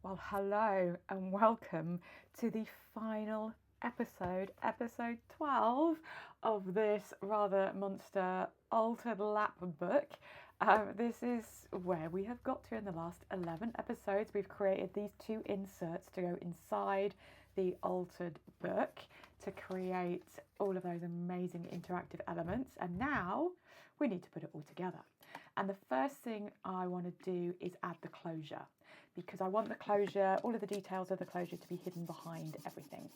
Well, hello and welcome to the final episode, episode 12 of this rather monster altered lap book. This is where we have got to in the last 11 episodes. We've created these two inserts to go inside the altered book to create all of those amazing interactive elements, and now we need to put it all together. And the first thing I want to do is add the closure, because I want the closure, all of the details of the closure, to be hidden behind everything.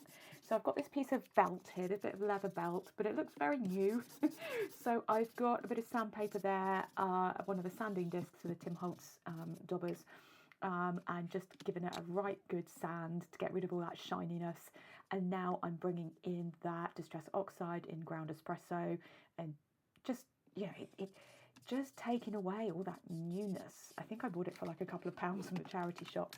So I've got this piece of belt here, this bit of leather belt, but it looks very new. So I've got a bit of sandpaper there, one of the sanding discs of the Tim Holtz daubers, and just giving it a right good sand to get rid of all that shininess. And now I'm bringing in that Distress Oxide in ground espresso, and just, just taking away all that newness. I think I bought it for like a couple of pounds from the charity shop.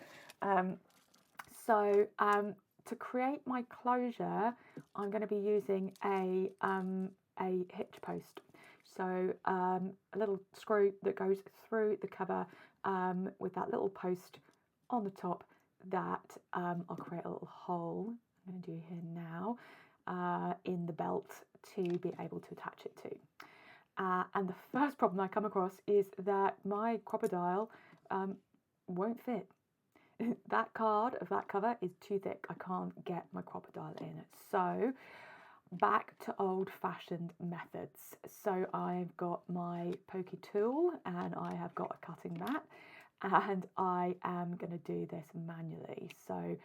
To create my closure, I'm going to be using a hitch post. So a little screw that goes through the cover with that little post on the top that I'll create a little hole. I'm going to do here now in the belt to be able to attach it to. And the first problem I come across is that my crocodile won't fit. That card of that cover is too thick. I can't get my crocodile in it. So back to old-fashioned methods. So I've got my pokey tool and I have got a cutting mat, and I am going to do this manually. So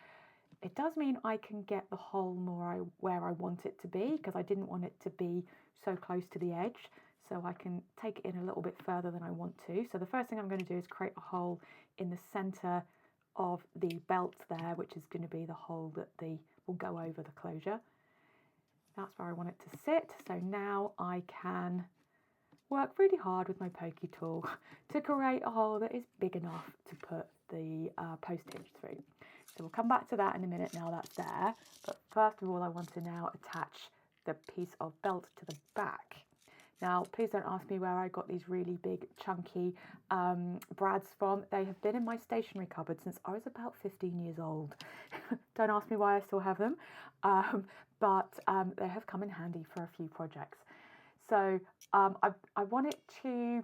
it does mean I can get the hole more where I want it to be, because I didn't want it to be so close to the edge. So I can take it in a little bit further than I want to. So the first thing I'm going to do is create a hole in the centre of the belt there, which is going to be the hole that will go over the closure. That's where I want it to sit. So now I can work really hard with my pokey tool to create a hole that is big enough to put the post hinge through. So we'll come back to that in a minute now that's there. But first of all, I want to now attach the piece of belt to the back. Now, please don't ask me where I got these really big, chunky brads from. They have been in my stationery cupboard since I was about 15 years old. Don't ask me why I still have them, but they have come in handy for a few projects. So I want it to,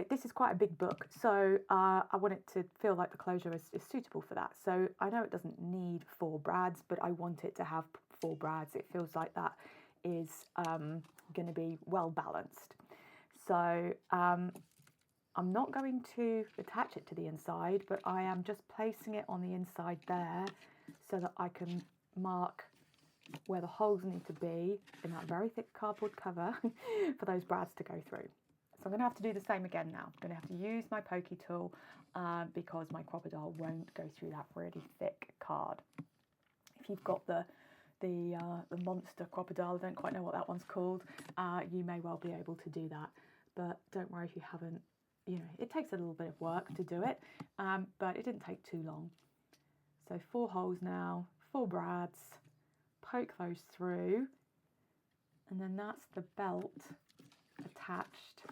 this is quite a big book, so I want it to feel like the closure is suitable for that. So I know it doesn't need 4 brads, but I want it to have 4 brads. It feels like that is going to be well balanced. So I'm not going to attach it to the inside, but I am just placing it on the inside there so that I can mark where the holes need to be in that very thick cardboard cover for those brads to go through. So I'm going to have to do the same again now. I'm going to have to use my pokey tool because my crocodile won't go through that really thick card. If you've got the monster crocodile, I don't quite know what that one's called, you may well be able to do that, but don't worry if you haven't. It takes a little bit of work to do it, but it didn't take too long. So 4 holes now, 4 brads, poke those through, and then that's the belt attached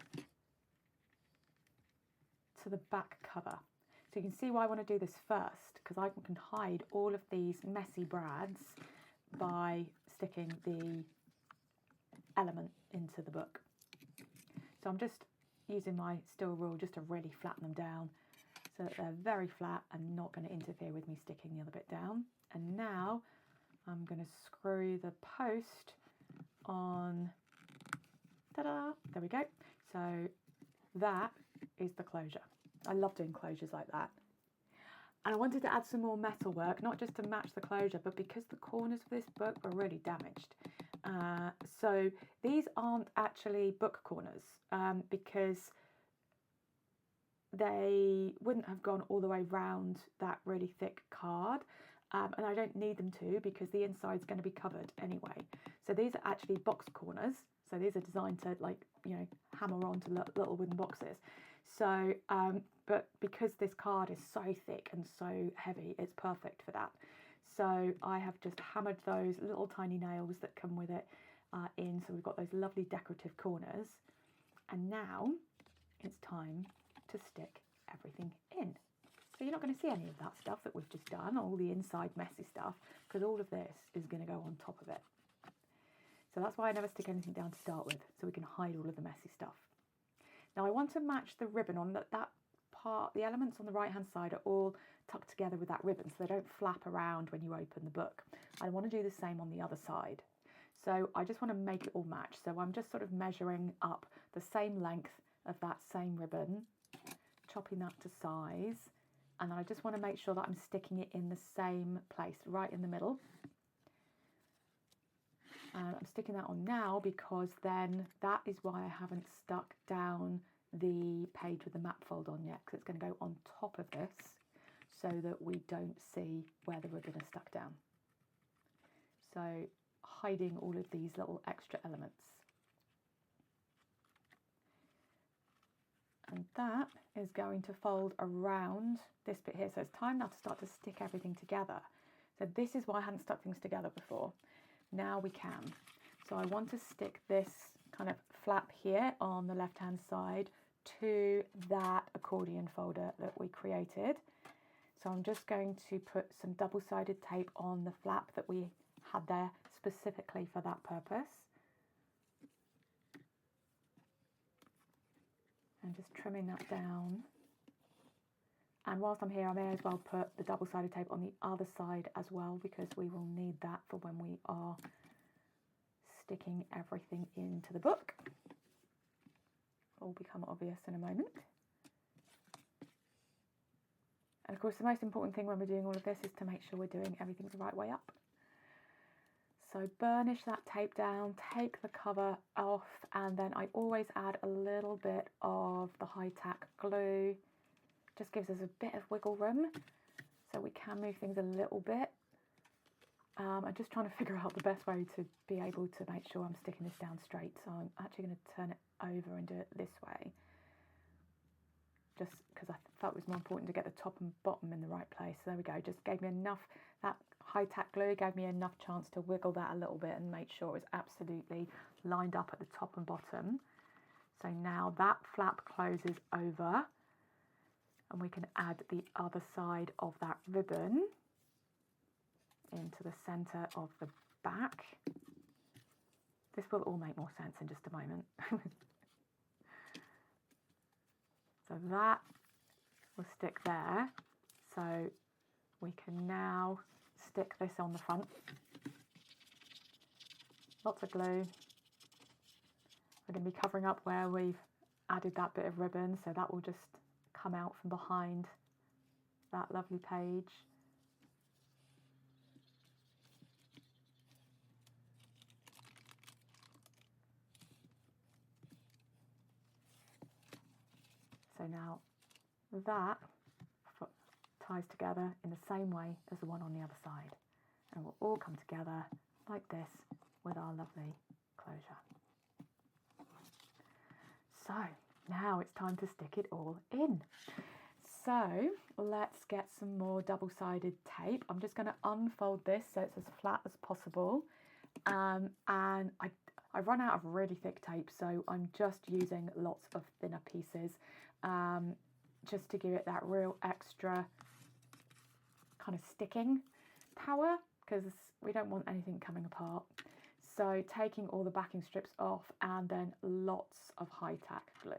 to the back cover. So you can see why I want to do this first, because I can hide all of these messy brads by sticking the element into the book. So I'm just using my steel rule just to really flatten them down so that they're very flat and not going to interfere with me sticking the other bit down. And now I'm going to screw the post on. Ta-da! There we go. So that is the closure. I love doing closures like that. And I wanted to add some more metal work, not just to match the closure, but because the corners of this book were really damaged. So these aren't actually book corners because they wouldn't have gone all the way round that really thick card. And I don't need them to because the inside's going to be covered anyway. So these are actually box corners. So these are designed to hammer onto little wooden boxes. So, but because this card is so thick and so heavy, it's perfect for that. So I have just hammered those little tiny nails that come with it in. So we've got those lovely decorative corners. And now it's time to stick everything in. you're not going to see any of that stuff that we've just done, all the inside messy stuff, because all of this is going to go on top of it. So that's why I never stick anything down to start with, so we can hide all of the messy stuff. Now I want to match the ribbon on that part, the elements on the right hand side are all tucked together with that ribbon, so they don't flap around when you open the book. I want to do the same on the other side. So I just want to make it all match. So I'm just sort of measuring up the same length of that same ribbon, chopping that to size, and then I just want to make sure that I'm sticking it in the same place, right in the middle. And I'm sticking that on now because then that is why I haven't stuck down the page with the map fold on yet, because it's going to go on top of this so that we don't see where the ribbon is stuck down. So hiding all of these little extra elements. And that is going to fold around this bit here. So it's time now to start to stick everything together. So this is why I hadn't stuck things together before. Now we can. So I want to stick this kind of flap here on the left hand side to that accordion folder that we created. So I'm just going to put some double-sided tape on the flap that we had there specifically for that purpose. And just trimming that down. And whilst I'm here, I may as well put the double-sided tape on the other side as well, because we will need that for when we are sticking everything into the book. It'll all become obvious in a moment. And of course, the most important thing when we're doing all of this is to make sure we're doing everything the right way up. So burnish that tape down, take the cover off, and then I always add a little bit of the high-tack glue. Just gives us a bit of wiggle room so we can move things a little bit. I'm just trying to figure out the best way to be able to make sure I'm sticking this down straight. So I'm actually going to turn it over and do it this way, just because I felt it was more important to get the top and bottom in the right place. So there we go, just gave me enough, that high tack glue gave me enough chance to wiggle that a little bit and make sure it was absolutely lined up at the top and bottom. So now that flap closes over and we can add the other side of that ribbon into the center of the back. This will all make more sense in just a moment. So that will stick there. So we can now stick this on the front. Lots of glue. We're going to be covering up where we've added that bit of ribbon, so that will just come out from behind that lovely page. So now that ties together in the same way as the one on the other side, and it will all come together like this with our lovely closure. So now it's time to stick it all in. So let's get some more double-sided tape. I'm just going to unfold this so it's as flat as possible, and I've run out of really thick tape, so I'm just using lots of thinner pieces, just to give it that real extra kind of sticking power, because we don't want anything coming apart. So taking all the backing strips off and then lots of high tack glue.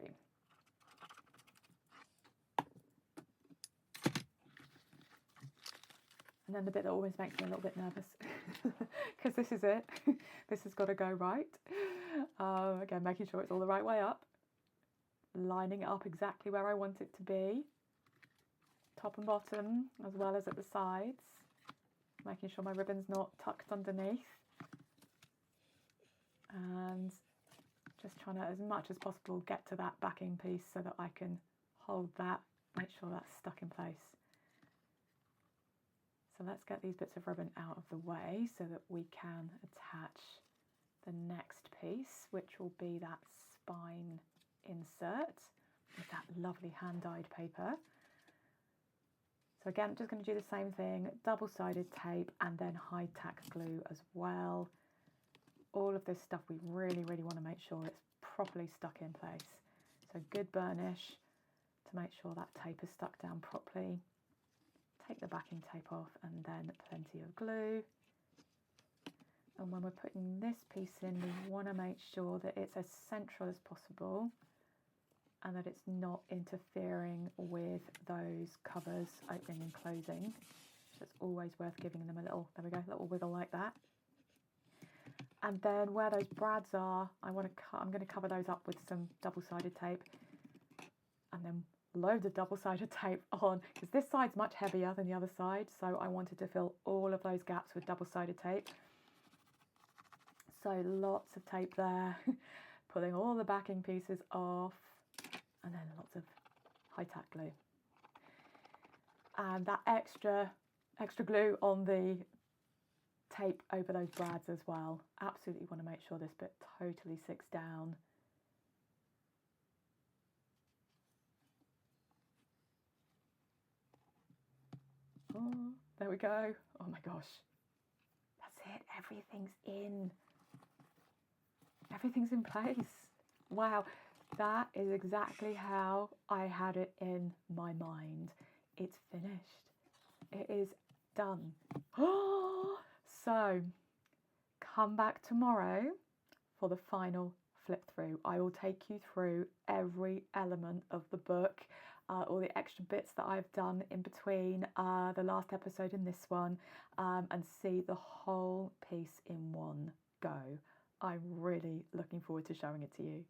And then the bit that always makes me a little bit nervous, because this is it. This has got to go right. Again, making sure it's all the right way up. Lining it up exactly where I want it to be. Top and bottom, as well as at the sides. Making sure my ribbon's not tucked underneath. And just trying to, as much as possible, get to that backing piece so that I can hold that, make sure that's stuck in place. So let's get these bits of ribbon out of the way so that we can attach the next piece, which will be that spine insert with that lovely hand-dyed paper. So again, just going to do the same thing, double-sided tape and then high tack glue as well. All of this stuff we really, really want to make sure it's properly stuck in place. So good burnish to make sure that tape is stuck down properly. take the backing tape off, and then plenty of glue. And when we're putting this piece in, we want to make sure that it's as central as possible and that it's not interfering with those covers opening and closing. So it's always worth giving them a little, there we go, little wiggle like that. And then where those brads are, I'm going to cover those up with some double-sided tape, and then load of double-sided tape on, because this side's much heavier than the other side, so I wanted to fill all of those gaps with double-sided tape. So lots of tape there, pulling all the backing pieces off, and then lots of high-tack glue. And that extra glue on the tape over those brads as well. Absolutely want to make sure this bit totally sticks down. Oh, there we go. Oh my gosh. That's it. Everything's in. Everything's in place. Wow. That is exactly how I had it in my mind. It's finished. It is done. So, come back tomorrow for the final flip through. I will take you through every element of the book, all the extra bits that I've done in between the last episode and this one, and see the whole piece in one go. I'm really looking forward to showing it to you.